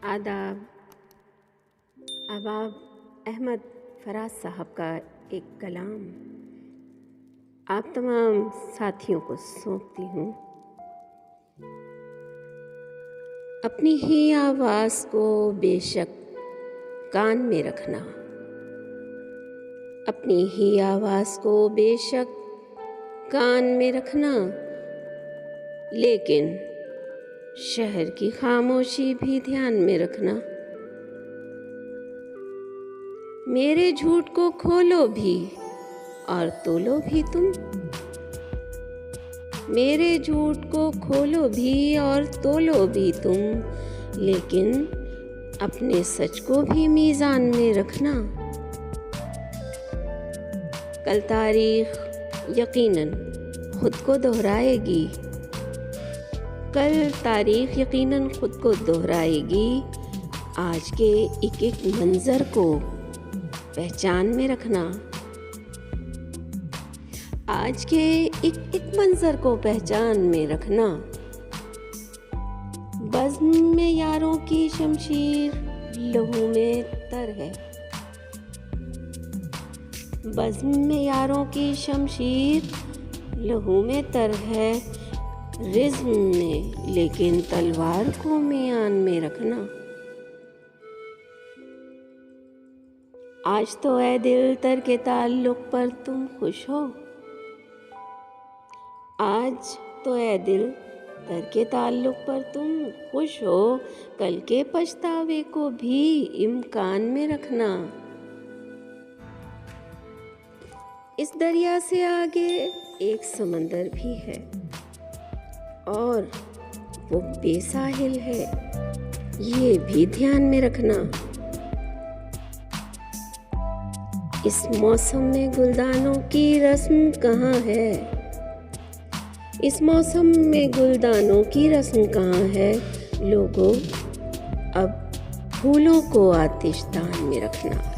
आदाब। अहबाब अहमद फराज साहब का एक कलाम आप तमाम साथियों को सौंपती हूँ। अपनी ही आवाज़ को बेशक कान में रखना, अपनी ही आवाज़ को बेशक कान में रखना, लेकिन शहर की खामोशी भी ध्यान में रखना। मेरे झूठ को खोलो भी और तोलो भी तुम, मेरे झूठ को खोलो भी और तोलो भी तुम, लेकिन अपने सच को भी मीज़ान में रखना। कल तारीख यकीनन खुद को दोहराएगी, कल तारीख यकीनन खुद को दोहराएगी। आज के एक एक मंजर को पहचान में रखना, आज के एक एक मंजर को पहचान में रखना। बज़्म में यारों की शमशीर लहू में तर है, बज़्म में यारों की शमशीर लहू में तर है। रिज़्म में लेकिन तलवार को मियान में रखना। आज तो ऐ दिल तर्क ताल्लुक़ पर तुम खुश हो, आज तो ऐ दिल तर्क ताल्लुक़ पर तुम खुश हो, कल के पछतावे को भी इम्कान में रखना। इस दरिया से आगे एक समंदर भी है और वो बेसाहिल है, ये भी ध्यान में रखना। इस मौसम में गुलदानों की रस्म कहाँ है, इस मौसम में गुलदानों की रस्म कहाँ है। लोगों, अब फूलों को आतिशदान में रखना।